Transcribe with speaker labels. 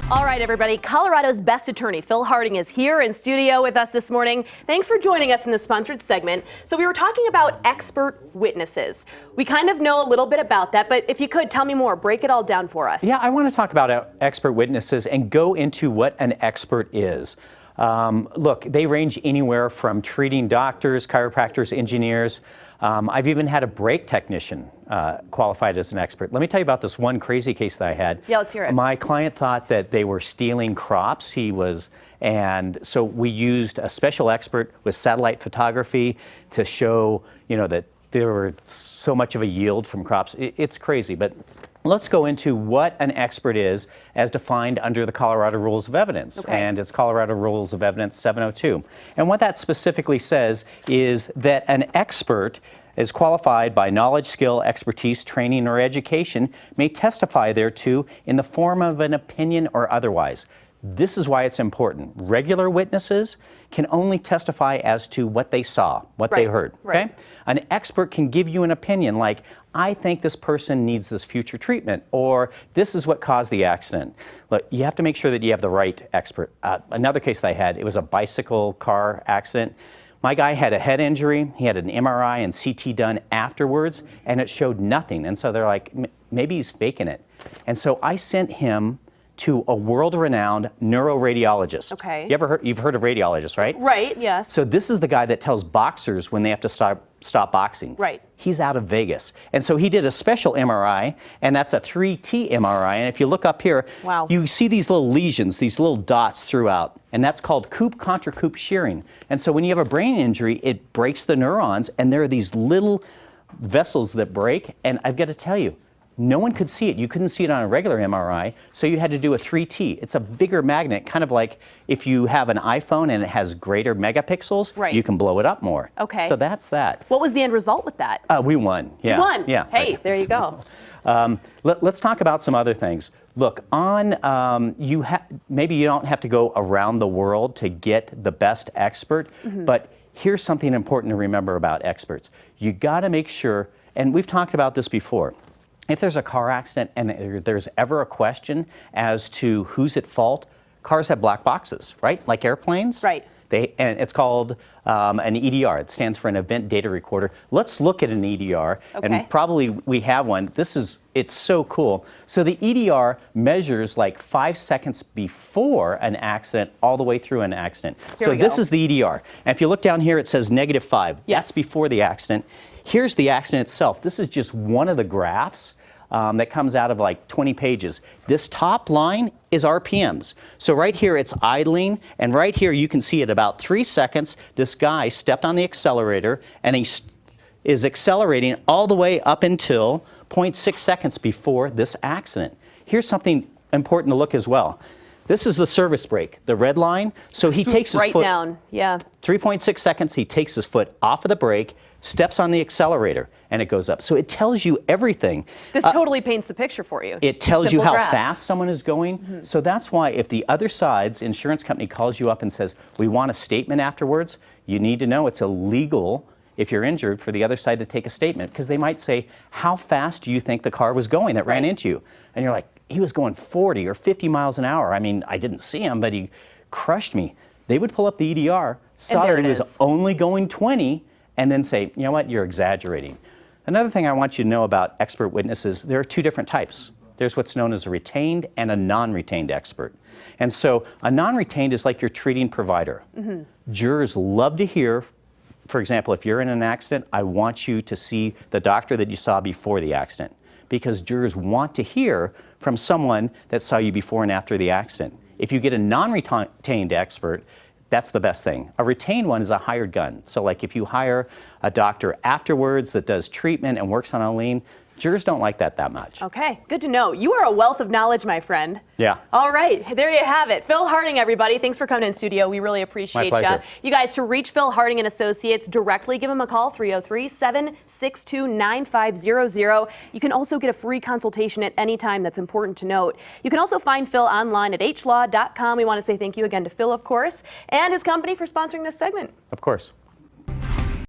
Speaker 1: All right, everybody. Colorado's best attorney, Phil Harding, is here in studio with us this morning. Thanks for joining us in the sponsored segment. So we were talking about expert witnesses. We kind of know a little bit about that, but if you could, tell me more. Break it all down for us.
Speaker 2: Yeah, I want to talk about expert witnesses and go into what an expert is. Look, they range anywhere from treating doctors, chiropractors, engineers. I've even had a brake technician qualified as an expert. Let me tell you about this one crazy case that I had.
Speaker 1: Yeah, let's hear it.
Speaker 2: My client thought that they were stealing crops. And so we used a special expert with satellite photography to show, that there were so much of a yield from crops. It's crazy, but let's go into what an expert is as defined under the Colorado Rules of Evidence.
Speaker 1: Okay.
Speaker 2: And it's Colorado Rules of Evidence 702. And what that specifically says is that an expert is qualified by knowledge, skill, expertise, training, or education, may testify thereto in the form of an opinion or otherwise. This is why it's important. Regular witnesses can only testify as to what they saw, what they heard. Okay?
Speaker 1: Right.
Speaker 2: An expert can give you an opinion like, I think this person needs this future treatment, or this is what caused the accident. Look, you have to make sure that you have the right expert. Another case that I had, it was a bicycle car accident. My guy had a head injury. He had an MRI and CT done afterwards, and it showed nothing. And so they're like, maybe he's faking it. And so I sent him to a world-renowned neuroradiologist.
Speaker 1: Okay.
Speaker 2: You've heard of radiologists, right?
Speaker 1: Right, yes.
Speaker 2: So this is the guy that tells boxers when they have to stop boxing.
Speaker 1: Right.
Speaker 2: He's out of Vegas. And so he did a special MRI, and that's a 3T MRI. And if you look up here,
Speaker 1: wow,
Speaker 2: you see these little lesions, these little dots throughout. And that's called coop contra coop shearing. And so when you have a brain injury, it breaks the neurons, and there are these little vessels that break. And I've got to tell you, no one could see it. You couldn't see it on a regular MRI, so you had to do a 3T. It's a bigger magnet, kind of like if you have an iPhone and it has greater megapixels,
Speaker 1: right,
Speaker 2: you can blow it up more.
Speaker 1: Okay.
Speaker 2: So that's that.
Speaker 1: What was the end result with that?
Speaker 2: We won. Yeah.
Speaker 1: You won?
Speaker 2: Yeah.
Speaker 1: Hey,
Speaker 2: right.
Speaker 1: There you go.
Speaker 2: Let's talk about some other things. Look, maybe you don't have to go around the world to get the best expert, but here's something important to remember about experts. You got to make sure, and we've talked about this before, if there's a car accident and there's ever a question as to who's at fault, cars have black boxes, right? Like airplanes.
Speaker 1: Right.
Speaker 2: And it's called an EDR. It stands for an event data recorder. Let's look at an EDR, and probably we have one. It's so cool. So the EDR measures like 5 seconds before an accident all the way through an accident. So this is the EDR. And if you look down here, it says -5.
Speaker 1: Yes.
Speaker 2: That's before the accident. Here's the accident itself. This is just one of the graphs that comes out of like 20 pages. This top line is RPMs. So right here it's idling, and right here you can see at about 3 seconds, this guy stepped on the accelerator and he is accelerating all the way up until 0.6 seconds before this accident. Here's something important to look as well. This is the service brake, the red line. So he takes his foot
Speaker 1: down. Yeah.
Speaker 2: 3.6 seconds, he takes his foot off of the brake, steps on the accelerator, and it goes up. So it tells you everything.
Speaker 1: This totally paints the picture for you.
Speaker 2: It tells you
Speaker 1: Simple
Speaker 2: how
Speaker 1: graph.
Speaker 2: fast someone is going. So that's why if the other side's insurance company calls you up and says, we want a statement afterwards, you need to know it's illegal if you're injured for the other side to take a statement, because they might say, how fast do you think the car was going that ran into you? And you're like, he was going 40 or 50 miles an hour. I mean, I didn't see him, but he crushed me. They would pull up the EDR, saw that he was only going 20, and then say, you know what, you're exaggerating. Another thing I want you to know about expert witnesses, there are two different types. There's what's known as a retained and a non-retained expert. And so a non-retained is like your treating provider. Jurors love to hear, for example, if you're in an accident, I want you to see the doctor that you saw before the accident, because jurors want to hear from someone that saw you before and after the accident. If you get a non-retained expert, that's the best thing. A retained one is a hired gun. So like if you hire a doctor afterwards that does treatment and works on a lien, jurors don't like that much.
Speaker 1: Okay, good to know. You are a wealth of knowledge, my friend.
Speaker 2: Yeah.
Speaker 1: All right, there you have it. Phil Harding, everybody. Thanks for coming in studio. We really appreciate you.
Speaker 2: My pleasure.
Speaker 1: You guys, to reach Phil Harding and Associates directly, give him a call, 303-762-9500. You can also get a free consultation at any time. That's important to note. You can also find Phil online at hlaw.com. We want to say thank you again to Phil, of course, and his company for sponsoring this segment.
Speaker 2: Of course.